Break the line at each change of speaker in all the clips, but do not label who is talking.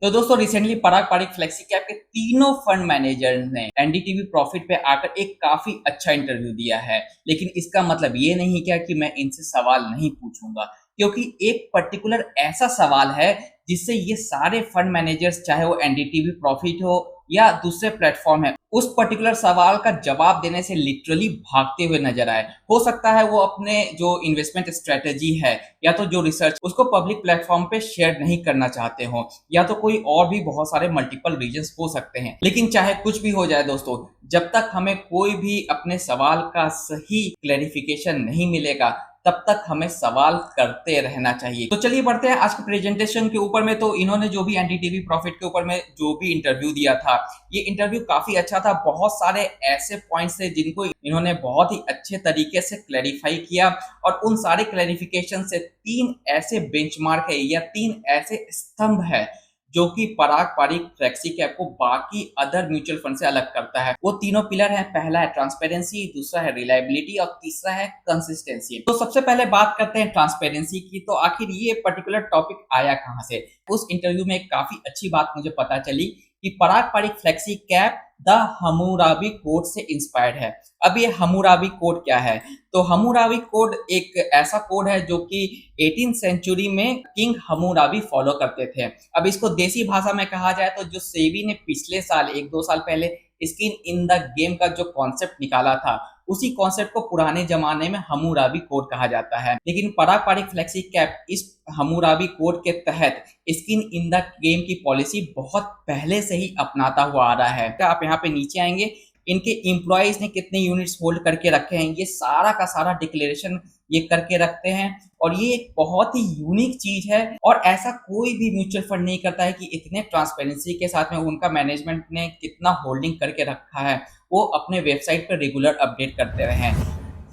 तो दोस्तों रिसेंटली पराग Parikh flexi cap के तीनों फंड मैनेजर ने एनडीटीवी प्रॉफिट पे आकर एक काफी अच्छा इंटरव्यू दिया है। लेकिन इसका मतलब ये नहीं क्या कि मैं इनसे सवाल नहीं पूछूंगा, क्योंकि एक पर्टिकुलर ऐसा सवाल है जिससे ये सारे फंड मैनेजर्स, चाहे वो एनडीटीवी प्रॉफिट हो या दूसरे प्लेटफॉर्म है, उस पर्टिकुलर सवाल का जवाब देने से लिटरली भागते हुए नजर आए। हो सकता है वो अपने जो इन्वेस्टमेंट स्ट्रेटेजी है या तो जो रिसर्च उसको पब्लिक प्लेटफॉर्म पे शेयर नहीं करना चाहते हो, या तो कोई और भी बहुत सारे मल्टीपल रीजंस हो सकते हैं। लेकिन चाहे कुछ भी हो जाए दोस्तों, जब तक हमें कोई भी अपने सवाल का सही क्लैरिफिकेशन नहीं मिलेगा तब तक हमें सवाल करते रहना चाहिए। तो चलिए बढ़ते हैं आज के प्रेजेंटेशन के ऊपर में। तो इन्होंने जो भी एनडीटीवी प्रॉफिट के ऊपर में जो भी इंटरव्यू दिया था, ये इंटरव्यू काफी अच्छा था। बहुत सारे ऐसे पॉइंट्स थे जिनको इन्होंने बहुत ही अच्छे तरीके से क्लैरिफाई किया, और उन सारे क्लैरिफिकेशन से तीन ऐसे बेंचमार्क है या तीन ऐसे स्तंभ है जो कि पराग पारिक फ्लेक्सी कैप को बाकी अदर म्यूचुअल फंड से अलग करता है। वो तीनों पिलर हैं, पहला है ट्रांसपेरेंसी, दूसरा है रिलायबिलिटी और तीसरा है कंसिस्टेंसी। तो सबसे पहले बात करते हैं ट्रांसपेरेंसी की। तो आखिर ये पर्टिकुलर टॉपिक आया कहां से? उस इंटरव्यू में एक काफी अच्छी बात मुझे पता चली कि Parag Parikh flexi cap the Hammurabi code से इंस्पायर्ड है। अब ये हम्मुराबी कोड क्या है? तो हम्मुराबी कोड एक ऐसा कोड है जो कि 18th सेंचुरी में किंग हम्मुराबी फॉलो करते थे। अब इसको देसी भाषा में कहा जाए तो जो सेबी ने पिछले साल 1-2 साल पहले स्किन इन द गेम का जो कॉन्सेप्ट निकाला था, उसी कॉन्सेप्ट को पुराने जमाने में हम्मुराबी कोड कहा जाता है। लेकिन पराग पारिक फ्लेक्सी कैप इस हम्मुराबी कोड के तहत स्किन इन द गेम की पॉलिसी बहुत पहले से ही अपनाता हुआ आ रहा है। आप यहाँ पे नीचे आएंगे, इनके एम्प्लॉयज ने कितने यूनिट्स होल्ड करके रखे हैं, ये सारा का सारा डिक्लेरेशन ये करके रखते हैं। और ये एक बहुत ही यूनिक चीज है, और ऐसा कोई भी म्यूचुअल फंड नहीं करता है कि इतने ट्रांसपेरेंसी के साथ में उनका मैनेजमेंट ने कितना होल्डिंग करके रखा है वो अपने वेबसाइट पर रेगुलर अपडेट करते रहे।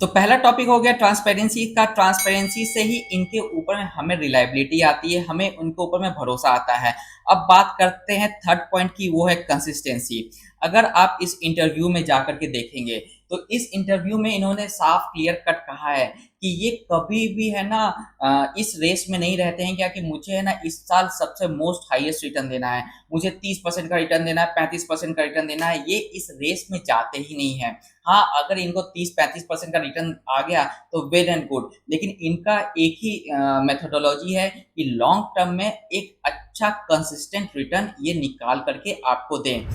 तो पहला टॉपिक हो गया ट्रांसपेरेंसी का। ट्रांसपेरेंसी से ही इनके ऊपर में हमें रिलायबिलिटी आती है, हमें उनके ऊपर में भरोसा आता है। अब बात करते हैं थर्ड पॉइंट की, वो है कंसिस्टेंसी। अगर आप इस इंटरव्यू में जाकर के देखेंगे तो इस इंटरव्यू में इन्होंने साफ क्लियर कट कहा है कि ये कभी भी है ना इस रेस में नहीं रहते हैं क्या कि मुझे है ना इस साल सबसे मोस्ट हाईएस्ट रिटर्न देना है, मुझे 30% का रिटर्न देना है, 35% का रिटर्न देना है। ये इस रेस में जाते ही नहीं है। हाँ, अगर इनको 30-35% का रिटर्न आ गया तो वेल एंड गुड, लेकिन इनका एक ही मेथोडोलॉजी है कि लॉन्ग टर्म में एक अच्छा कंसिस्टेंट रिटर्न ये निकाल करके आपको दें।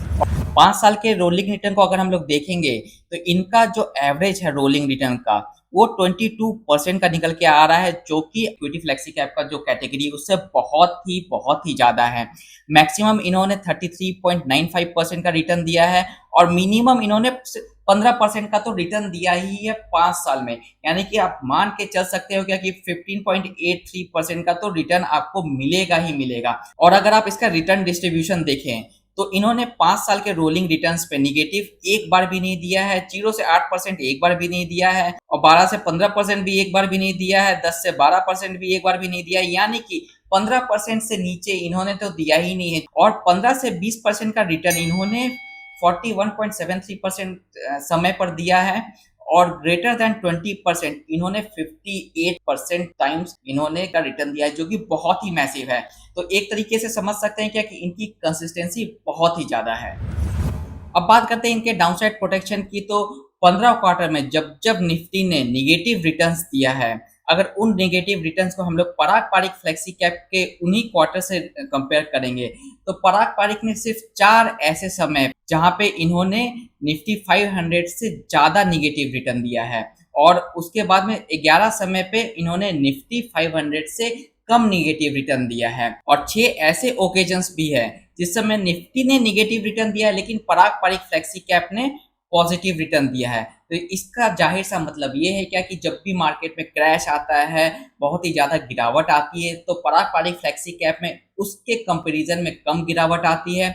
5 साल के रोलिंग रिटर्न को अगर हम लोग देखेंगे तो इनका जो एवरेज है रोलिंग रिटर्न का वो 22% का निकल के आ रहा है, जो कि इक्विटी फ्लेक्सी कैप का जो कैटेगरी है उससे बहुत ही ज्यादा है। मैक्सिमम इन्होंने 33.95% का रिटर्न दिया है, और मिनिमम इन्होंने 15% का तो रिटर्न दिया ही है 5 साल में। यानी कि आप मान के चल सकते हो क्या कि 15.83% का तो रिटर्न आपको मिलेगा ही मिलेगा। और अगर आप इसका रिटर्न डिस्ट्रीब्यूशन देखें तो इन्होंने 5 साल के रोलिंग रिटर्न्स पे निगेटिव एक बार भी नहीं दिया है, 0 से 8% एक बार भी नहीं दिया है, और 12 से 15% भी एक बार भी नहीं दिया है, 10 से 12% भी एक बार भी नहीं दिया है। यानी कि 15% से नीचे इन्होंने तो दिया ही नहीं है। और 15 से 20% का रिटर्न इन्होंने 41.73% समय पर दिया है, और ग्रेटर देन 20% इन्होंने 58% टाइम्स इन्होंने का रिटर्न दिया है, जो कि बहुत ही मैसिव है। तो एक तरीके से समझ सकते हैं क्या कि इनकी कंसिस्टेंसी बहुत ही ज्यादा है। अब बात करते हैं इनके डाउनसाइड प्रोटेक्शन की। तो 15 क्वार्टर में जब जब निफ्टी ने निगेटिव रिटर्न्स दिया है, अगर उन नेगेटिव रिटर्न्स को हम लोग पराग पारिक फ्लेक्सी कैप के उन्हीं क्वार्टर से कंपेयर करेंगे तो पराग पारिक ने सिर्फ 4 ऐसे समय जहां पे इन्होंने निफ्टी 500 से ज्यादा निगेटिव रिटर्न दिया है, और उसके बाद में 11 समय पे इन्होंने निफ्टी 500 से कम निगेटिव रिटर्न दिया है, और 6 ऐसे ओकेजन्स भी है जिस समय निफ्टी ने निगेटिव रिटर्न दिया है लेकिन पराग पारिक फ्लेक्सी कैप ने पॉजिटिव रिटर्न दिया है। तो इसका जाहिर सा मतलब ये है क्या कि जब भी मार्केट में क्रैश आता है, बहुत ही ज्यादा गिरावट आती है, तो पराग पारिक फ्लेक्सी कैप में उसके कंपैरिजन में कम गिरावट आती है।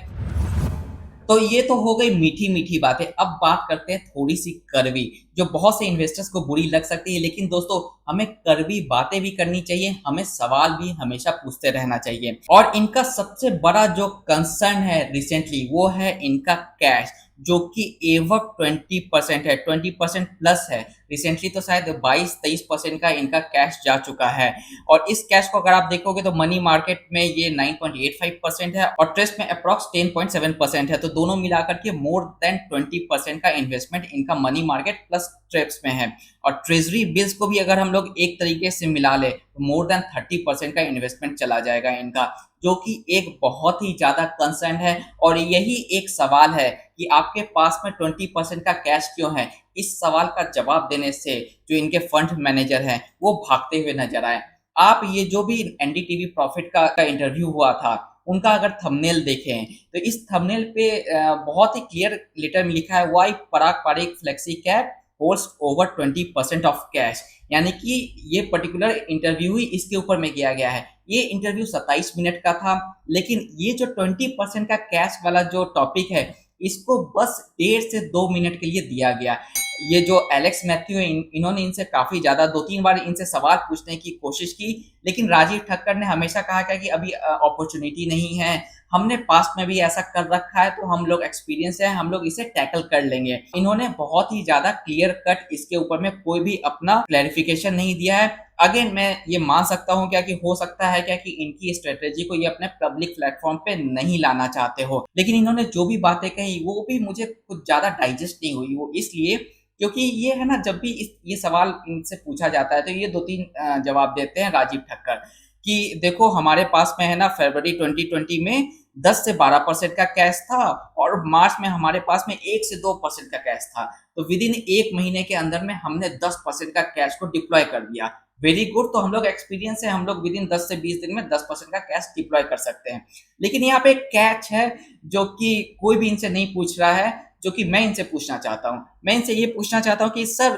तो ये तो हो गई मीठी मीठी बातें। अब बात करते हैं थोड़ी सी कड़वी, जो बहुत से इन्वेस्टर्स को बुरी लग सकती है, लेकिन दोस्तों हमें कड़वी बातें भी करनी चाहिए, हमें सवाल भी हमेशा पूछते रहना चाहिए। और इनका सबसे बड़ा जो कंसर्न है रिसेंटली वो है इनका कैश, जो कि एवं 20% है, 20% प्लस है। रिसेंटली तो शायद 22-23% का इनका कैश जा चुका है। और इस कैश को अगर आप देखोगे तो मनी मार्केट में ये 9.85% है और ट्रस्ट में अप्रॉक्स 10.7% है। तो दोनों मिलाकर के मोर देन 20% का इन्वेस्टमेंट इनका मनी मार्केट प्लस ट्रेप्स में है। और ट्रेजरी बिल्स को भी अगर हम लोग एक तरीके से मिला ले तो मोर देन 30% का इन्वेस्टमेंट चला जाएगा इनका, जो कि एक बहुत ही ज्यादा कंसर्न है। और यही एक सवाल है कि आपके पास में 20% का कैश क्यों है। इस सवाल का जवाब देने से जो इनके फंड मैनेजर हैं वो भागते हुए नजर आए। आप ये जो भी एनडीटीवी प्रॉफिट का इंटरव्यू हुआ था उनका अगर थंबनेल देखें तो इस थंबनेल पे बहुत ही क्लियर लेटर में लिखा है why Parag Parikh flexi cap holds over 20% of cash. यानी कि ये पर्टिकुलर इंटरव्यू ही इसके ऊपर में किया गया है। ये इंटरव्यू 27 मिनट का था, लेकिन ये जो 20% का कैश वाला जो टॉपिक है इसको बस 1.5 से 2 मिनट के लिए दिया गया। ये जो एलेक्स मैथ्यू है इन्होंने इनसे काफी ज्यादा 2-3 बार इनसे सवाल पूछने की कोशिश की, लेकिन राजीव ठक्कर ने हमेशा कहा कि अभी अपॉर्चुनिटी नहीं है, हमने पास्ट में भी ऐसा कर रखा है, तो हम लोग एक्सपीरियंस है, हम लोग इसे टैकल कर लेंगे। इन्होंने बहुत ही ज्यादा क्लियर कट इसके ऊपर में कोई भी अपना क्लैरिफिकेशन नहीं दिया है। अगेन मैं ये मान सकता हूँ कि हो सकता है कि इनकी स्ट्रेटेजी को ये अपने पब्लिक प्लेटफॉर्म पे नहीं लाना चाहते हो, लेकिन इन्होंने जो भी बातें कही वो भी मुझे कुछ ज्यादा डाइजेस्ट नहीं हुई। वो इसलिए क्योंकि ये है ना, जब भी ये सवाल इनसे पूछा जाता है तो ये 2-3 जवाब देते हैं राजीव ठक्कर कि देखो हमारे पास में है ना फरवरी 2020 में 10 से 12% का कैश था और मार्च में हमारे पास में 1 से 2% का कैश था। तो विद इन 1 महीने के अंदर में हमने 10% का कैश को डिप्लॉय कर दिया। वेरी गुड, तो हम लोग एक्सपीरियंस है, हम लोग विद इन 10 से 20 दिन में 10% का कैश डिप्लॉय कर सकते हैं। लेकिन यहाँ पे एक कैच है जो कि कोई भी इनसे नहीं पूछ रहा है, जो कि मैं इनसे पूछना चाहता हूँ। मैं इनसे ये पूछना चाहता हूँ कि सर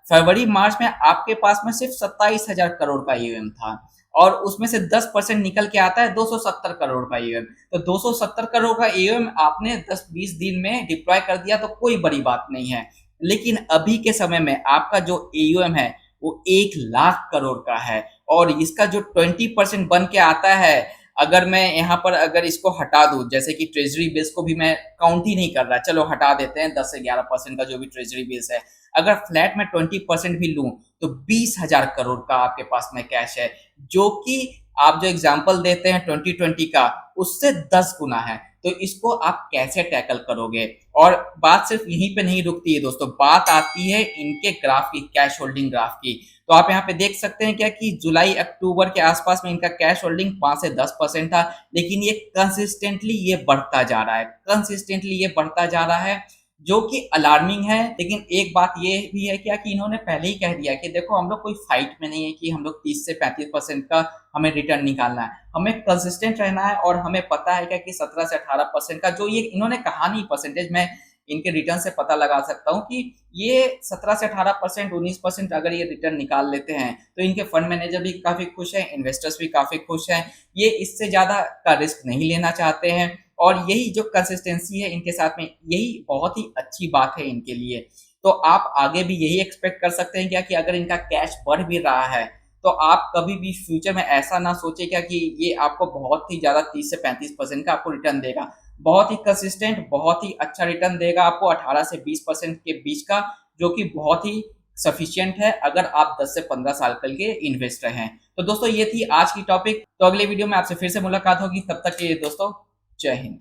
फरवरी मार्च में आपके पास में सिर्फ 27,000 करोड़ का ईवीएम था और उसमें से 10% निकल के आता है 270 करोड़ का ईवीएम। तो 270 करोड़ का ईवीएम आपने 10-20 दिन में डिप्लॉय कर दिया तो कोई बड़ी बात नहीं है। लेकिन अभी के समय में आपका जो ईवीएम है वो 1 लाख करोड़ का है और इसका जो 20% बन के आता है, अगर मैं यहाँ पर अगर इसको हटा दूं, जैसे कि ट्रेजरी बिल्स को भी मैं काउंट ही नहीं कर रहा, चलो हटा देते हैं 10 से 11% का जो भी ट्रेजरी बिल्स है, अगर फ्लैट में 20% भी लूं तो 20,000 करोड़ का आपके पास में कैश है, जो कि आप जो एग्जांपल देते हैं 2020 का उससे 10 गुना है। तो इसको आप कैसे टैकल करोगे। और बात सिर्फ यहीं पे नहीं रुकती है दोस्तों, बात आती है इनके ग्राफ की, कैश होल्डिंग ग्राफ की। तो आप यहाँ पे देख सकते हैं कि जुलाई अक्टूबर के आसपास में इनका कैश होल्डिंग 5 से 10% था, लेकिन ये कंसिस्टेंटली ये बढ़ता जा रहा है, कंसिस्टेंटली ये बढ़ता जा रहा है, जो कि अलार्मिंग है। लेकिन एक बात ये भी है कि इन्होंने पहले ही कह दिया कि देखो हम लोग कोई फाइट में नहीं है कि हम लोग 30 से 35% का हमें रिटर्न निकालना है, हमें कंसिस्टेंट रहना है। और हमें पता है कि 17 से 18% का जो ये इन्होंने कहा नहीं परसेंटेज, मैं इनके रिटर्न से पता लगा सकता हूँ कि ये 17 से 18%, 19% अगर ये रिटर्न निकाल लेते हैं तो इनके फंड मैनेजर भी काफी खुश हैं, इन्वेस्टर्स भी काफी खुश हैं। ये इससे ज्यादा का रिस्क नहीं लेना चाहते हैं और यही जो कंसिस्टेंसी है इनके साथ में, यही बहुत ही अच्छी बात है इनके लिए। तो आप आगे भी यही एक्सपेक्ट कर सकते हैं कि अगर इनका कैश बढ़ भी रहा है तो आप कभी भी फ्यूचर में ऐसा ना सोचे कि ये आपको बहुत ही ज्यादा 30 से 35% का आपको रिटर्न देगा। बहुत ही कंसिस्टेंट, बहुत ही अच्छा रिटर्न देगा आपको 18 से 20% के बीच का, जो कि बहुत ही सफिशिएंट है अगर आप 10 से 15 साल के लिए इन्वेस्टर हैं। तो दोस्तों ये थी आज की टॉपिक। तो अगले वीडियो में आपसे फिर से मुलाकात होगी, तब तक के लिए दोस्तों जय हिंद।